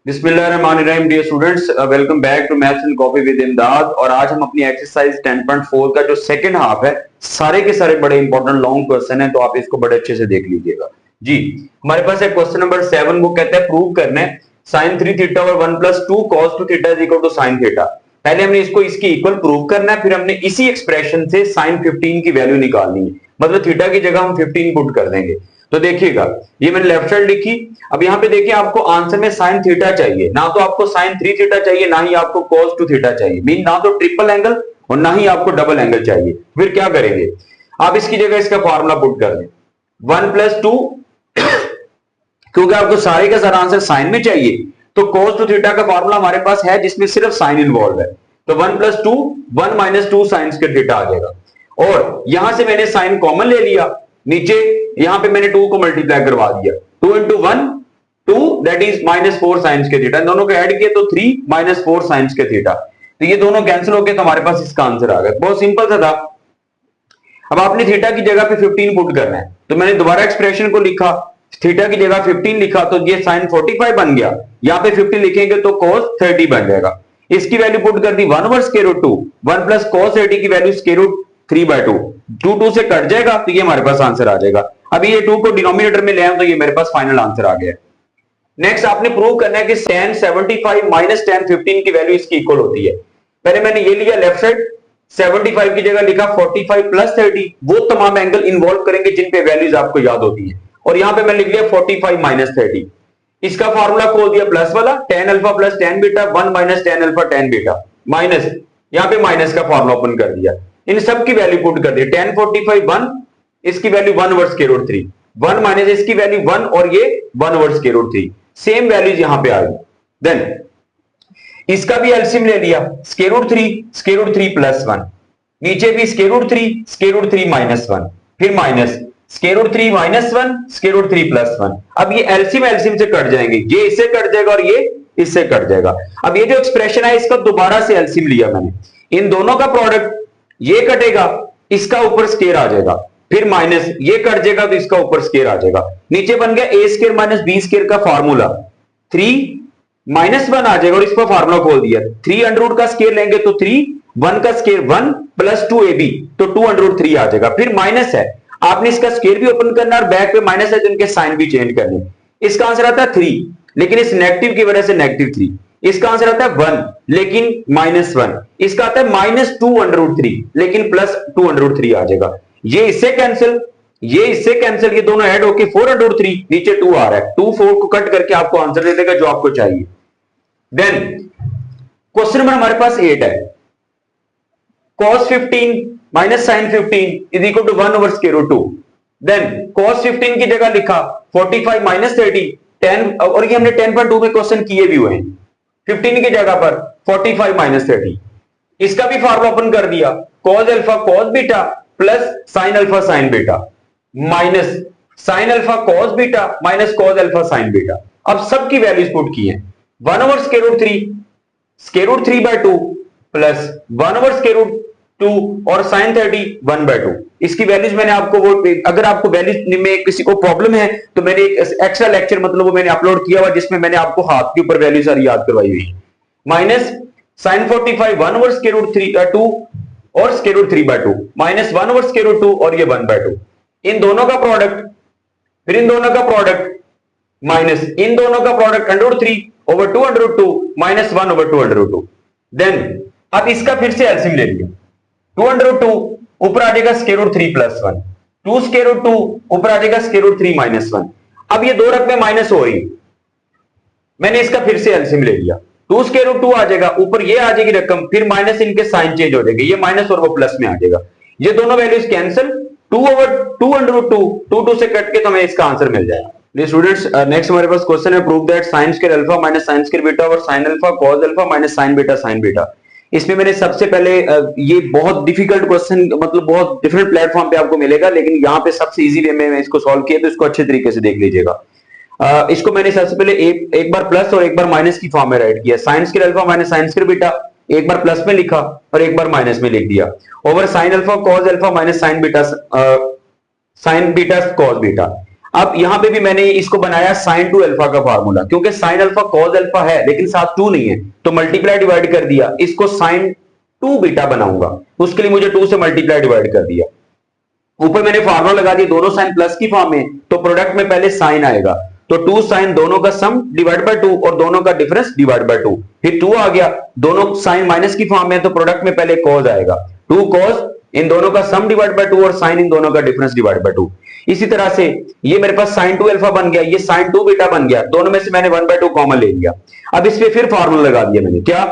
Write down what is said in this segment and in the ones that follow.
बिस्मिल्लाहिर्रहमानिर्रहीम dear students, welcome back to maths and coffee with Imdad. और आज हम अपनी एक्सरसाइज 10.4 का जो सेकंड हाफ है, सारे के सारे बड़े इंपॉर्टेंट लॉन्ग क्वेश्चन है, तो आप इसको बड़े अच्छे से देख लीजिएगा जी। हमारे पास है क्वेश्चन नंबर 7, वो कहता है प्रूव करना है sin 3 थीटा और 1 + 2 cos 2 theta is equal to sin theta. पहले हमने इसको इसकी इक्वल प्रूव करना है, फिर हमने इसी एक्सप्रेशन से sin 15 की वैल्यू निकालनी है, मतलब थीटा की जगह हम 15 पुट कर देंगे। तो देखिएगा, ये मैंने लेफ्ट साइड लिखी। अब यहाँ पे देखिए, आपको आंसर में sin थीटा चाहिए, ना तो आपको sin 3 थीटा चाहिए, ना ही आपको cos 2 थीटा चाहिए, मीन ना तो ट्रिपल एंगल और ना ही आपको डबल एंगल चाहिए। फिर क्या करेंगे, आप इसकी जगह इसका फॉर्मूला पुट कर दें 1 + 2 क्योंकि आपको सारे का सारा आंसर साइन में चाहिए, तो cos 2 थीटा का फॉर्मूला हमारे पास है जिसमें सिर्फ साइन इन्वॉल्व है। तो 1 + 2 1 - 2 sin स्क्वायर थीटा आ जाएगा। और यहां से मैंने साइन कॉमन ले लिया, नीचे यहां पे मैंने 2 को मल्टीप्लाई करवा दिया, 2 × 1 2 that is -4 sin square theta. दोनों को ऐड किया तो 3 - 4 sin स्क्वायर थीटा। तो ये दोनों कैंसिल हो गए, तो हमारे पास इसका आंसर आ गया। बहुत सिंपल सा था। अब आपने थीटा की जगह पे 15 पुट करना है, तो मैंने दोबारा एक्सप्रेशन को लिखा, थीटा की जगह 15 लिखा, तो ये sin 45 बन गया। यहां पे 50 लिखेंगे तो cos 30 बन जाएगा। इसकी वैल्यू पुट कर दी 1/√2, 1 + cos 30 की वैल्यू √3/2, 2 2 से कट जाएगा, तो ये हमारे पास आंसर आ जाएगा। अभी ये 2 को डिनोमिनेटर में ले आए तो ये मेरे पास फाइनल आंसर आ गया। नेक्स्ट आपने प्रूव करना है कि tan 75 - tan 15 की वैल्यू इसकी इक्वल होती है। पहले मैंने ये लिया लेफ्ट साइड, 75 की जगह लिखा 45 + 30, वो तमाम एंगल इन्वॉल्व करेंगे जिन पे वैल्यूज आपको याद होती है। और यहां पे मैं लिख लिया 45 - 30, इसका फॉर्मूला खोल दिया प्लस वाला, tan alpha + tan beta 1 - tan alpha tan beta, minus यहां पे माइनस का फॉर्मूला ओपन कर दिया, इन सब की वैल्यू पुट कर दी। tan 45 1, इसकी वैल्यू 1/√3, 1 माइनस इसकी वैल्यू 1 और ये 1/√3, सेम वैल्यूज यहां पे आ गई। देन इसका भी एलसीएम ले लिया, √3 + 1, नीचे भी √3 -1, फिर माइनस √3 - 1 √3 + 1। अब ये एलसीएम से कट जाएंगे, ये इससे कट जाएगा और ये इससे कट जाएगा। अब ये जो एक्सप्रेशन है इसका दोबारा से एलसीएम लिया मैंने, इन दोनों का प्रोडक्ट, ये कटेगा, इसका ऊपर स्क्वायर आ जाएगा, फिर माइनस ये कट जाएगा तो इसका ऊपर स्क्वायर आ जाएगा। नीचे बन गया a² - b² का फॉर्मूला, 3 - 1 आ जाएगा और इसका फार्मूला खोल दिया, 3 का स्क्वायर लेंगे तो 3, 1 का स्क्वायर 1 + 2ab तो 2√3 आ जाएगा। फिर माइनस है, आपने इसका स्क्वायर भी ओपन करना और बैक पे माइनस है तो इनके साइन भी चेंज करने। इसका आंसर आता है 3, लेकिन इस नेगेटिव की वजह से -3। इसका आंसर आता है 1, लेकिन -1। इसका आता है -2√3, लेकिन +2√3 आ जाएगा। ये इससे कैंसिल, ये इससे कैंसिल, ये दोनों ऐड होके 4√3, नीचे 2 आ रहा है, 2 4 को कट करके आपको आंसर दे देगा जो आपको चाहिए। देन क्वेश्चन नंबर हमारे पास 8 है, cos 15 - sin 15 is equal to 1/√2। Then cos 15 की जगह लिखा 45 - 30 10, और ये हमने 10.2 में क्वेश्चन किए भी हुए हैं। 15 की जगह पर 45 - 30, इसका भी फॉर्मूला ओपन कर दिया, cos alpha cos beta plus sin alpha sin beta minus sin alpha cos beta minus cos alpha sin beta. अब सबकी वैल्यूज पुट की है, 1/√3 √3/2 प्लस 1/√2 और sin 30 1/2। इसकी वैल्यूज मैंने आपको वो, अगर आपको वैल्यूज में किसी को प्रॉब्लम है तो मैंने एक एक्स्ट्रा लेक्चर मतलब वो मैंने अपलोड किया हुआ जिसमें मैंने आपको हाथ के ऊपर वैल्यू सारी याद करवाई हुई है। माइनस sin 45 1/√2 और √3/2 माइनस 1/√2 और ये 1/2, इन दोनों का प्रोडक्ट, फिर इन दोनों का प्रोडक्ट माइनस इन दोनों का प्रोडक्ट √3/2√2 माइनस 1/2√2। देन अब इसका फिर से एलसीएम ले लिया, 2√2 ऊपर आ जाएगा √3 + 1, 2√2 ऊपर आ जाएगा √3 - 1। अब ये दो रकमें माइनस हो रही, मैंने इसका फिर से एलसीएम ले लिया, 2√2 आ जाएगा, ऊपर ये आ जाएगी रकम, फिर माइनस इनके साइन चेंज हो जाएंगे, ये माइनस और वो प्लस में आ जाएगा, ये दोनों वैल्यूज कैंसिल, 2/2 से कट के तो हमें इसका आंसर मिल जाएगा। स्टूडेंट्स नेक्स्ट हमारे पास क्वेश्चन है, prove that sin square alpha minus sin square beta और sin alpha cos alpha minus sin beta sin beta. इसमें मैंने सबसे पहले ये बहुत डिफिकल्ट क्वेश्चन, मतलब बहुत डिफरेंट प्लेटफॉर्म पे आपको मिलेगा, लेकिन यहाँ पे सबसे इजी वे में इसको सॉल्व किया, तो इसको अच्छे तरीके से देख लीजिएगा। इसको मैंने सबसे पहले एक बार प्लस और एक बार माइनस की फॉर्म में राइट किया, sin square alpha minus sin square beta, एक बार प्लस में लिखा और एक बार माइनस में लिख दिया, over sin alpha cos alpha minus sin beta cos beta. अब यहां पे भी मैंने इसको बनाया sin 2 अल्फा का फार्मूला, क्योंकि sin अल्फा cos अल्फा है लेकिन साथ 2 नहीं है, तो मल्टीप्लाई डिवाइड कर दिया, इसको sin 2 बीटा बनाऊंगा, उसके लिए मुझे 2 से मल्टीप्लाई डिवाइड कर दिया। ऊपर मैंने फार्मूला लगा दिया, दोनों साइन प्लस की फॉर्म में, तो प्रोडक्ट में पहले साइन आएगा, तो 2 साइन दोनों का सम डिवाइड बाय 2 और दोनों का डिफरेंस डिवाइड बाय 2, फिर 2 आ गया, दोनों साइन माइनस की फॉर्म में, तो प्रोडक्ट में पहले कॉस आएगा, 2 कॉस इन दोनों का सम डिवाइड बाय 2 और साइन इन दोनों का डिफरेंस डिवाइड बाय 2। इसी तरह से ये मेरे पास sin 2 अल्फा बन गया, ये sin 2 बीटा बन गया, दोनों में से मैंने 1/2 कॉमन ले लिया। अब इस पे फिर फार्मूला लगा दिया मैंने, क्या,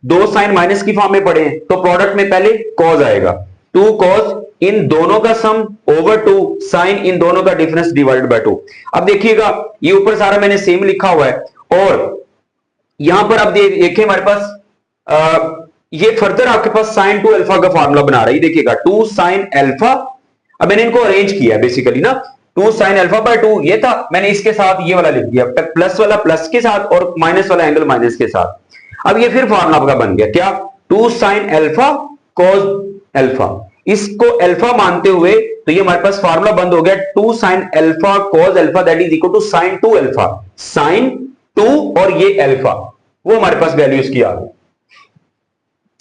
दो साइन माइनस की फॉर्म में पड़े हैं, तो प्रोडक्ट में पहले कॉस आएगा, 2 कॉस इन दोनों का सम ओवर 2 साइन इन दोनों का डिफरेंस डिवाइडेड बाय 2। अब देखिएगा ये ऊपर सारा मैंने सेम लिखा हुआ है, और यहां पर अब देखिए हमारे पास ये फर्दर आपके पास sin 2 अल्फा का फार्मूला बना रहा है, देखिएगा 2 sin अल्फा। अब मैंने इनको अरेंज किया बेसिकली ना, 2 sin अल्फा बाय 2 ये था, मैंने इसके साथ ये वाला लिख दिया, प्लस वाला प्लस के साथ और माइनस वाला एंगल माइनस के साथ। अब ये फिर फार्मूला आपका बन गया, क्या, 2 sin अल्फा cos अल्फा, इसको अल्फा मानते हुए तो ये हमारे पास फार्मूला बंद हो गया, 2 sin alpha cos alpha that is equal to sin 2 alpha, sin 2 और ये अल्फा, वो हमारे पास वैल्यूज की आ गई।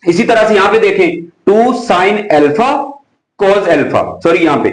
इसी तरह से यहां पे देखें 2 sin alpha cos alpha, sorry यहां पे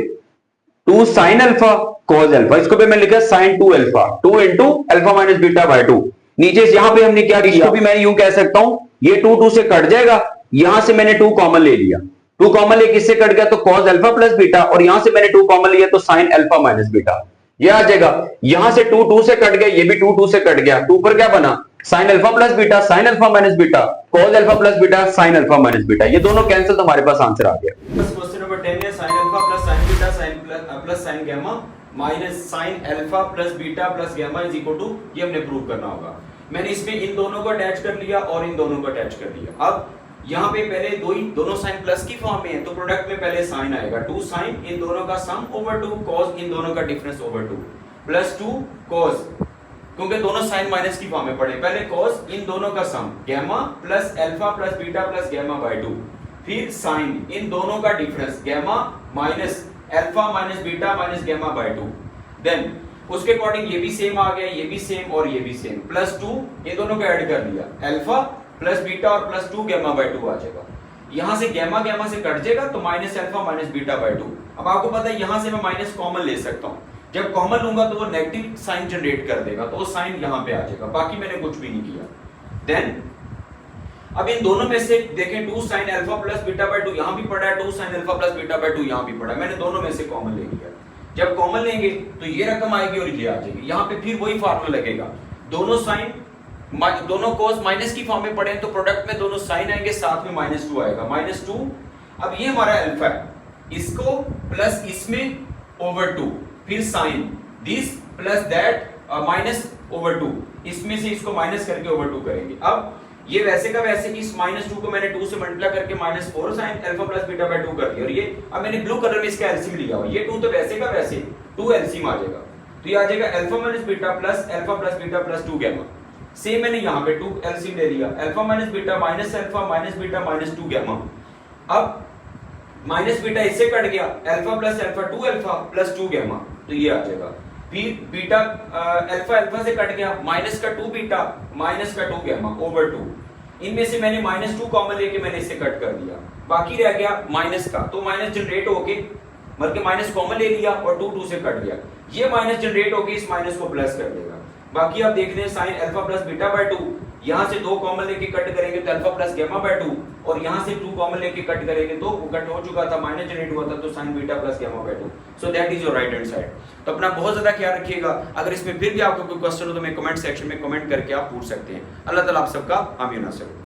2 sin अल्फा cos अल्फा, इसको भी मैं लिखा sin 2 alpha, 2 into alpha minus beta by 2। नीचे से यहां पे हमने क्या किया, इसको भी मैं यूं कह सकता हूं, ये 2 से कट जाएगा, यहां से मैंने 2 कॉमन ले लिया, 2 कॉमन लेके किससे कट गया, तो cos अल्फा प्लस बीटा, और यहां से मैंने 2 कॉमन लिया तो sin अल्फा माइनस बीटा, ये आ जाएगा। यहां से 2 से कट गया, ये भी 2 से कट गया, 2 पर क्या बना, sin alpha plus beta, sin alpha minus beta, cos alpha plus beta, sin alpha minus beta, ये दोनों कैंसिल, तो हमारे पास आंसर आ गया। बस क्वेश्चन नंबर 10 है, sin alpha plus sin beta plus sin gamma minus sin alpha plus beta plus gamma is equal to, ये हमने prove करना होगा। मैंने इसमें इन दोनों को अटैच कर लिया और इन दोनों को अटैच कर दिया। अब यहाँ पे पहले दोनों साइन प्लस की फॉर्म में है, तो प्रोडक्ट में पहले साइन आएगा, 2 साइन इन दोनों का सम ओवर 2 cos इन दोनों का डिफरेंस ओवर 2 प्लस 2 cos, क्योंकि दोनों साइन माइनस की फॉर्म में पड़े, पहले cos इन दोनों का sum gamma plus alpha plus beta plus gamma by 2, फिर साइन इन दोनों का difference gamma minus alpha minus beta minus gamma by 2, then उसके अकॉर्डिंग ये भी सेम आ गया, ये भी सेम और ये भी सेम, प्लस 2 इन दोनों को ऐड कर दिया, अल्फा प्लस बीटा और प्लस 2 गामा बाय 2 आ जाएगा। यहां से गामा से कट जाएगा तो minus alpha minus beta by 2। अब आपको पता है यहां से मैं माइनस कॉमन ले सकता हूं, जब कॉमन लूंगा तो वो नेगेटिव साइन जनरेट कर देगा, तो वो साइन यहां पे आ जाएगा, बाकी मैंने कुछ भी नहीं किया। देन अब इन दोनों में से देखें 2 sin alpha plus beta by 2 यहां भी पड़ा है, 2 sin alpha plus beta by 2 यहां भी पड़ा है, मैंने दोनों में से कॉमन ले लिया। जब कॉमन लेंगे तो ये रकम आएगी और ये आ जाएगी, यहां पे फिर वही फार्मूला लगेगा, दोनों साइन दोनों cos माइनस की फॉर्म में पड़े हैं, तो प्रोडक्ट में दोनों साइन आएंगे, साथ में -2 आएगा, -2। अब ये हमारा अल्फा है, इसको प्लस इसमें ओवर 2, फिर sine this plus that minus over 2, इसमें से इसको माइनस करके ओवर 2 करेंगे। अब ये वैसे का वैसे कि इस -2 को मैंने 2 से मल्टीप्लाई करके -4 sin alpha plus beta by 2 कर दिया, और ये अब मैंने ब्लू कलर में इसका एलसीएम लिया हुआ, ये 2 तो वैसे का वैसे 2 एलसीएम आ जाएगा, तो ये आ जाएगा alpha minus beta plus alpha plus beta plus 2 gamma. Same मैंने यहां पे 2 एलसीएम ले लिया, alpha minus beta minus alpha minus beta minus 2 gamma. अब माइनस बीटा इससे कट गया, alpha plus alpha 2 alpha plus 2 gamma, तो ये आ जाएगा। फिर बीटा अल्फा अल्फा से कट गया, माइनस का 2 बीटा माइनस का 2 गामा ओवर 2, इनमें से मैंने -2 कॉमन लेके मैंने इसे कट कर दिया, बाकी रह गया माइनस का, तो माइनस जनरेट होके बल्कि माइनस कॉमन ले लिया और 2 से कट गया, ये माइनस जनरेट होके इस माइनस को प्लस कर देगा। बाकी आप देख रहे हैं sin alpha plus beta by 2, यहां से 2 कॉमन लेके कट करेंगे तो अल्फा प्लस गामा बाय 2, और यहां से 2 कॉमन लेके कट करेंगे तो कट हो चुका था, माइनस जनरेट हुआ था, तो sin beta plus gamma by 2, so that is your right hand side. तो अपना बहुत ज्यादा ख्याल रखिएगा, अगर इसमें फिर भी आपको कोई क्वेश्चन हो तो मैं कमेंट सेक्शन में कमेंट करके आप पूछ सकते हैं। अल्लाह ताला आप सबका आमीन।